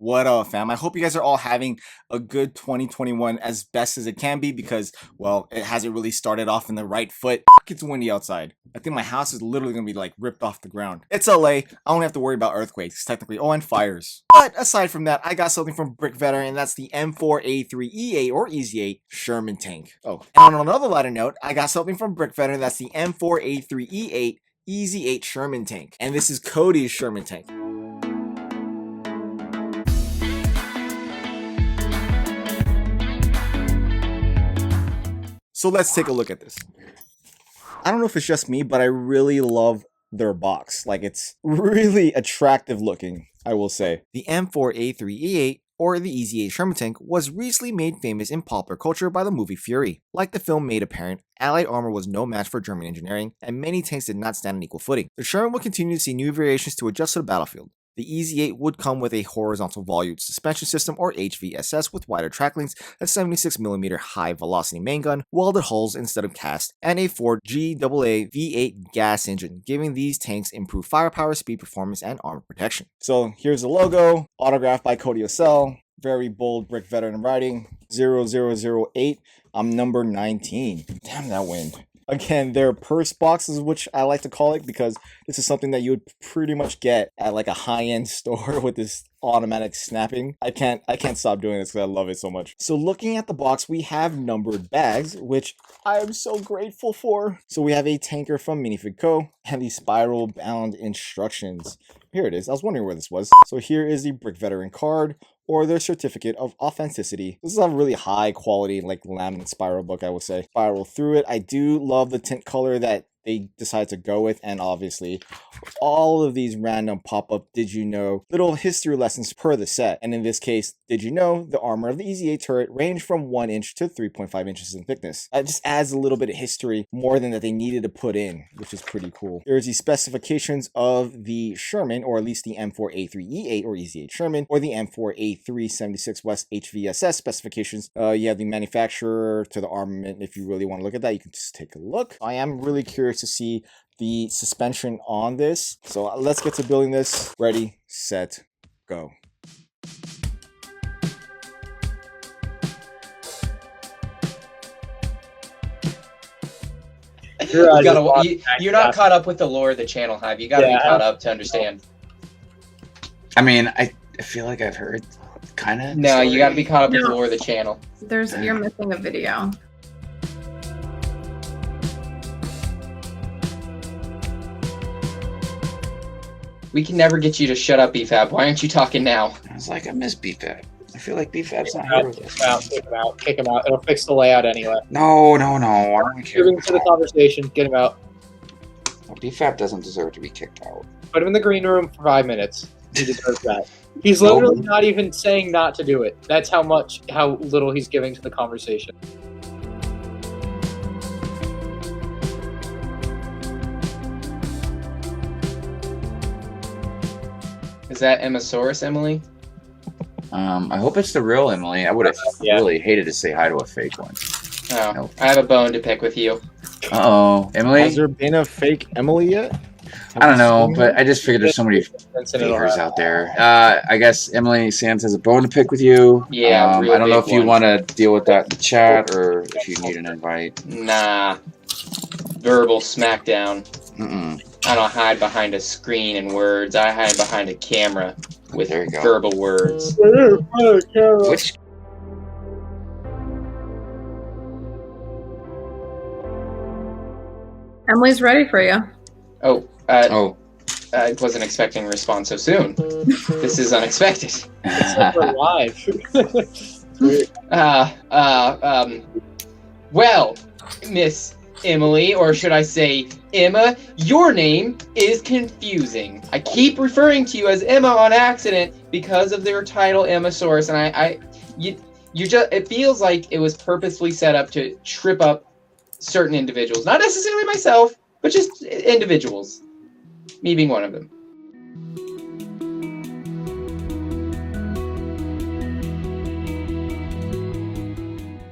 What up, fam? I hope you guys are all having a good 2021 as best as it can be because, well, it hasn't really started off in the right foot. It's windy outside. I think my house is literally going to be like ripped off the ground. It's LA. I don't have to worry about earthquakes, technically. Oh, and fires. But aside from that, I got something from Brick Veteran, and that's the M4A3E8 or Easy 8 Sherman tank. Oh, and on another lighter note, I got something from Brick Veteran, that's the M4A3E8 Easy 8 Sherman tank. And this is Cody's Sherman tank. So let's take a look at this. I don't know if it's just me, but I really love their box. Like, it's really attractive looking, I will say. The M4A3E8, or the Easy 8 Sherman tank, was recently made famous in popular culture by the movie Fury. Like the film made apparent, Allied armor was no match for German engineering, and many tanks did not stand on equal footing. The Sherman will continue to see new variations to adjust to the battlefield. The Easy 8 would come with a horizontal volute suspension system or HVSS with wider track lengths, a 76mm high velocity main gun, welded hulls instead of cast, and a Ford GAA V8 gas engine, giving these tanks improved firepower, speed, performance, and armor protection. So here's the logo, autographed by Cody Jucel, very bold Brick Veteran writing, 0008, I'm number 19. Damn that wind. Again, they're purse boxes, which I like to call it, because this is something that you would pretty much get at like a high-end store with this automatic snapping. I can't stop doing this because I love it so much. So looking at the box, we have numbered bags, which I am so grateful for. So we have a tanker from Minifig Co. and the spiral bound instructions. Here it is. I was wondering where this was. So here is the Brick Veteran card, or their certificate of authenticity. This is a really high quality, like laminate spiral book, I would say. Spiral through it. I do love the tint color that they decide to go with, and obviously all of these random pop-up did you know little history lessons per the set. And in this case, did you know the armor of the Easy 8 turret ranged from 1 inch to 3.5 inches in thickness. It just adds a little bit of history more than that they needed to put in, which is pretty cool. There's the specifications of the Sherman, or at least the M4A3E8 or Easy 8 Sherman, or the M4A376 West HVSS specifications. You have the manufacturer to the armament. If you really want to look at that, you can just take a look. I am really curious to see the suspension on this. So let's get to building this. Ready, set, go. You're not caught up with the lore of the channel, Hive. You gotta be caught up to understand. I mean, I feel like I've heard kind of. No, you gotta be caught up with the lore of the channel. You're missing a video. We can never get you to shut up, BFAB. Why aren't you talking now? I was like, I miss BFAB. I feel like BFAB's not here with us. Kick him out. It'll fix the layout anyway. No. I don't care. Give him to the conversation. Get him out. Well, BFAB doesn't deserve to be kicked out. Put him in the green room for 5 minutes. He deserves that. He's literally not even saying not to do it. That's how little he's giving to the conversation. Is that Emmasaurus, Emily? I hope it's the real Emily. I would have really hated to say hi to a fake one. Oh, nope. I have a bone to pick with you. Uh-oh. Emily? Has there been a fake Emily yet? I don't know, but I just figured there's so many fakers out there. I guess Emily Sands has a bone to pick with you. Yeah, I don't know if you want to deal with that in the chat or if you need an invite. Nah. Verbal smackdown. Mm-mm. I don't hide behind a screen and words. I hide behind a camera with verbal words. Which? Emily's ready for you. I wasn't expecting a response so soon. This is unexpected. It's like we're live. Well, Miss Emily, or should I say Emma, your name is confusing. I keep referring to you as Emma on accident because of their title Emmasaurus, and it feels like it was purposefully set up to trip up certain individuals. Not necessarily myself, but just individuals. Me being one of them.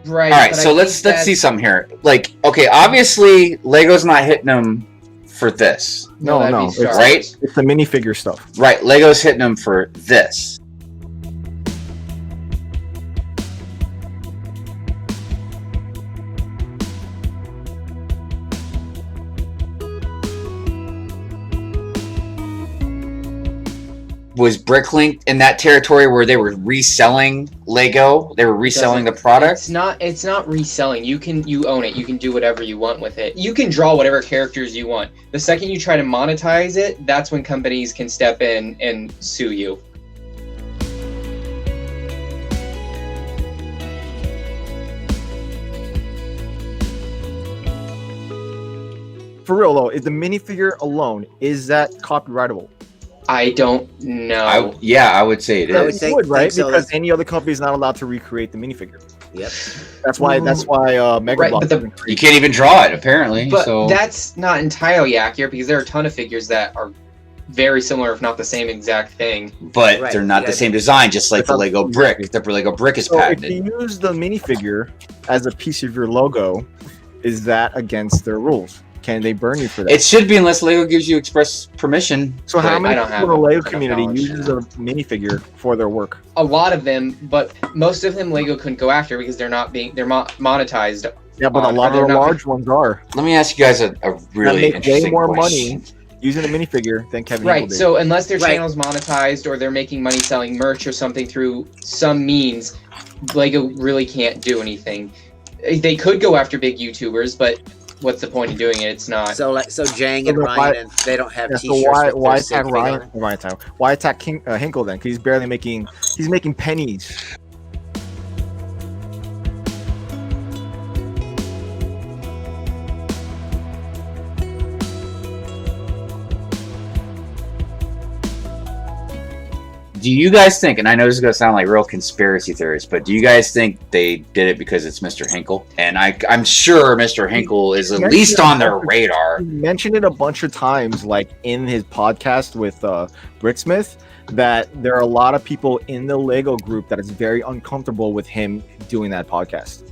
Right. All right, so let's see something here. Like, okay, obviously Lego's not hitting them for this. No, right? It's the minifigure stuff. Right, Lego's hitting them for this. was Bricklink in that territory where they were reselling Lego? They were reselling the product? It's not reselling. You own it. You can do whatever you want with it. You can draw whatever characters you want. The second you try to monetize it, that's when companies can step in and sue you. For real though, is the minifigure alone, is that copyrightable? I don't know. I would say it I would is. think- Would, right? so. Because any other company is not allowed to recreate the minifigure. Yep. That's why Mega Right, Bloks but didn't You create- can't even draw it, apparently. But So that's not entirely accurate because there are a ton of figures that are very similar, if not the same exact thing. but Right, they're not yeah. the same design, just like It's the not- Lego brick. The Lego brick is So if patented. you use the minifigure as a piece of your logo, is that against their rules? Can they burn you for that? It should be unless Lego gives you express permission. So how but- many I don't people have in the Lego enough community knowledge. uses a minifigure for their work? A lot of them, but most of them Lego couldn't go after because they're monetized. Yeah, but a lot they're of the not- large ones are. Let me ask you guys a really make way interesting more question. money using a minifigure than Kevin Right, Hinkle did. so unless their Right. channel's monetized or they're making money selling merch or something through some means, Lego really can't do anything. They could go after big YouTubers, but what's the point of doing it? It's not. So Jang So and then Ryan, why- and they don't have Yeah, T-shirts. so with why their attack sig thing on Ryan? it? Why attack Hinkle then? Because he's barely making. He's making pennies. Do you guys think, and I know this is going to sound like real conspiracy theorists, but do you guys think they did it because it's Mr. Hinkle? And I'm sure Mr. Hinkle is at least on their radar. He mentioned it a bunch of times, like in his podcast with Bricksmith, that there are a lot of people in the Lego group that is very uncomfortable with him doing that podcast.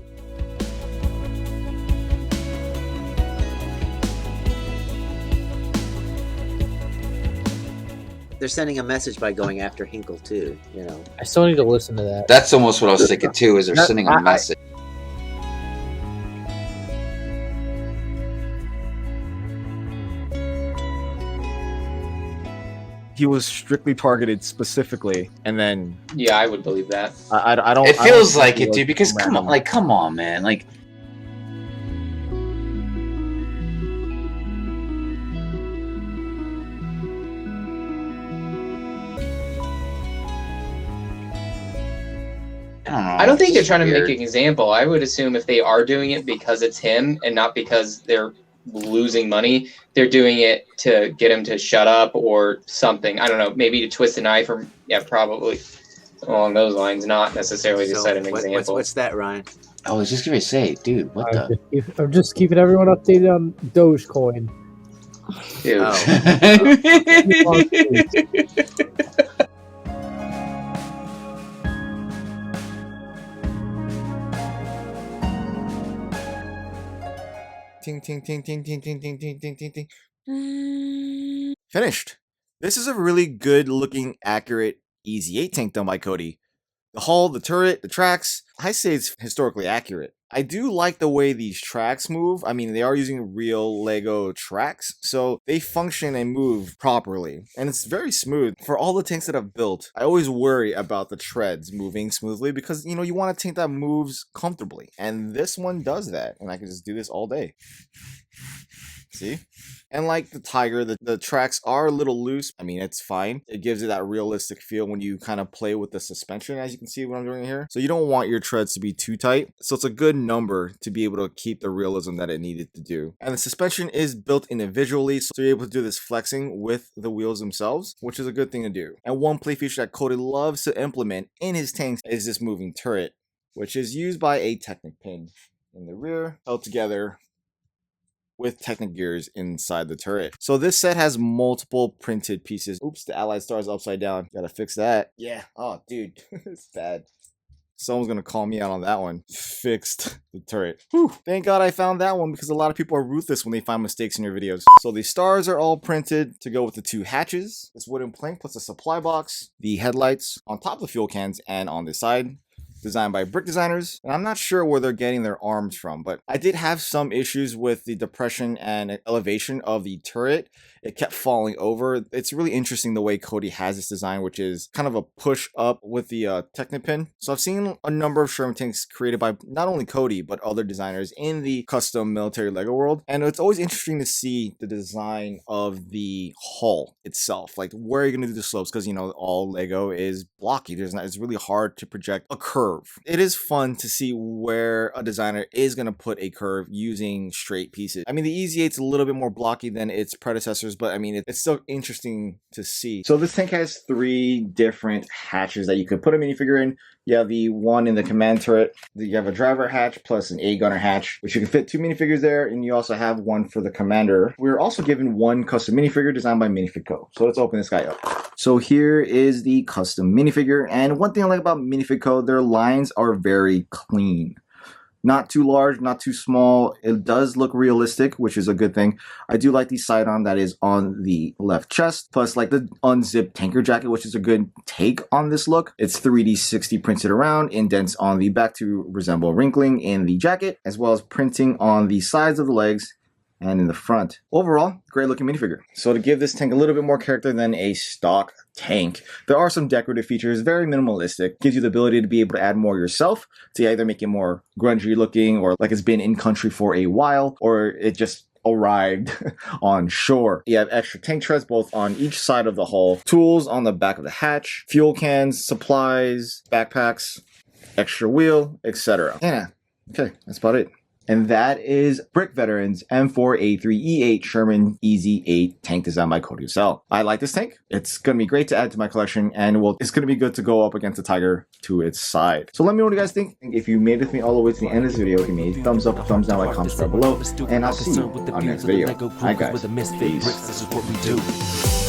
They're sending a message by going after Hinkle too. You know. I still need to listen to that. That's almost what I was thinking too, is they're sending a I- message. He was strictly targeted specifically, and then Yeah, I would believe that. I don't. It I don't feels think like he it, was dude, because random. come on, man. Like, I don't know. I don't think they're It's trying to weird. make an example. I would assume if they are doing it because it's him and not because they're losing money, they're doing it to get him to shut up or something. I don't know, maybe to twist a knife or probably along those lines, not necessarily to So set an what's example. that, Ryan? I was just gonna say, dude, what the? I'm just keeping everyone updated on Dogecoin. Dude. Ting ting ting ting ting ting ting ting ting ting ting. Finished. This is a really good looking, accurate Easy 8 tank done by Cody. The hull, the turret, the tracks, I say it's historically accurate. I do like the way these tracks move. I mean, they are using real Lego tracks, so they function and move properly. And it's very smooth. For all the tanks that I've built, I always worry about the treads moving smoothly because, you know, you want a tank that moves comfortably. And this one does that. And I can just do this all day. See? And like the Tiger, the tracks are a little loose. I mean, it's fine. It gives it that realistic feel when you kind of play with the suspension, as you can see what I'm doing here. So you don't want your treads to be too tight. So it's a good number to be able to keep the realism that it needed to do. And the suspension is built individually, so you're able to do this flexing with the wheels themselves, which is a good thing to do. And one play feature that Cody loves to implement in his tanks is this moving turret, which is used by a Technic pin in the rear, held together with Technic gears inside the turret. So this set has multiple printed pieces. Oops, the Allied Star is upside down. Gotta fix that. Yeah. Oh, dude. It's bad. Someone's gonna call me out on that one. Fixed the turret. Whew. Thank God I found that one because a lot of people are ruthless when they find mistakes in your videos. So the stars are all printed to go with the two hatches. This wooden plank plus a supply box, the headlights on top of the fuel cans and on this side. designed by Brick Designers, and I'm not sure where they're getting their arms from, but I did have some issues with the depression and elevation of the turret. It kept falling over. It's really interesting the way Cody has this design, which is kind of a push up with the Technopin. So I've seen a number of Sherman tanks created by not only Cody, but other designers in the custom military LEGO world. And it's always interesting to see the design of the hull itself. Like, where are you going to do the slopes? Because, you know, all LEGO is blocky. It's really hard to project a curve. It is fun to see where a designer is going to put a curve using straight pieces. I mean, the EZ8's a little bit more blocky than its predecessors, but I mean, it's still interesting to see. So this tank has 3 different hatches that you could put a minifigure in. You have the one in the command turret. You have a driver hatch plus an A-gunner hatch, which you can fit 2 minifigures there, and you also have one for the commander. We're also given one custom minifigure designed by Minifig Co. So let's open this guy up. So here is the custom minifigure, and one thing I like about Minifig Co., their lines are very clean. Not too large, not too small. It does look realistic, which is a good thing. I do like the sidearm that is on the left chest, plus like the unzipped tanker jacket, which is a good take on this look. It's 3D 60 printed around, indents on the back to resemble wrinkling in the jacket, as well as printing on the sides of the legs and in the front. Overall, great looking minifigure. So to give this tank a little bit more character than a stock tank, there are some decorative features, very minimalistic. Gives you the ability to be able to add more yourself, to either make it more grungy looking, or like it's been in country for a while, or it just arrived on shore. You have extra tank treads both on each side of the hull, tools on the back of the hatch, fuel cans, supplies, backpacks, extra wheel, etc. Yeah, okay, that's about it. And that is Brick Veterans M4A3E8 Sherman EZ8 tank designed by Cody Jucel. I like this tank. It's going to be great to add to my collection, and it's going to be good to go up against the Tiger to its side. So let me know what you guys think. If you made it with me all the way to the end of this video, give me a thumbs up, thumbs down, like, comment, subscribe below, and I'll see you on the next video. Alright guys, peace.